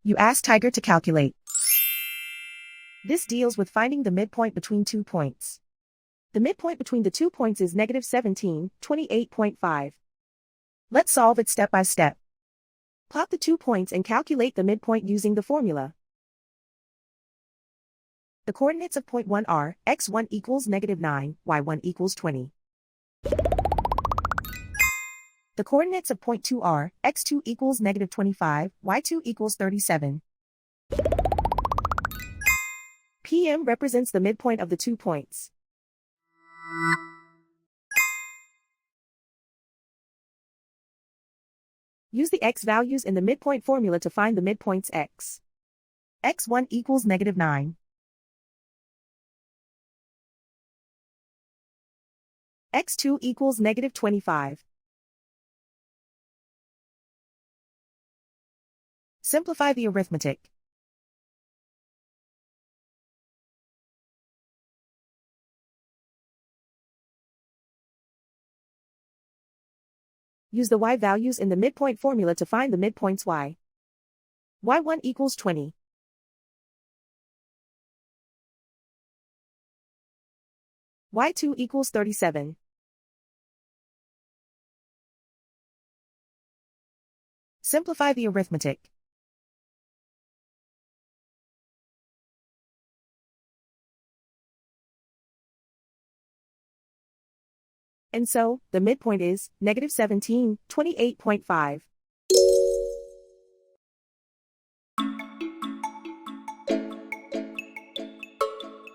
You ask Tiger to calculate. This deals with finding the midpoint between 2 points. The midpoint between the 2 points is negative 17, 28.5. Let's solve it step by step. Plot the 2 points and calculate the midpoint using the formula. The coordinates of point 1 are x1 equals negative 9, y1 equals 20. The coordinates of point 2 are x2 equals negative 25, y2 equals 37. PM represents the midpoint of the 2 points. Use the x values in the midpoint formula to find the midpoints x. x1 equals negative 9. x2 equals negative 25. Simplify the arithmetic. Use the y values in the midpoint formula to find the midpoints y. y1 equals 20. y2 equals 37. Simplify the arithmetic. And so, the midpoint is negative 17, 28.5.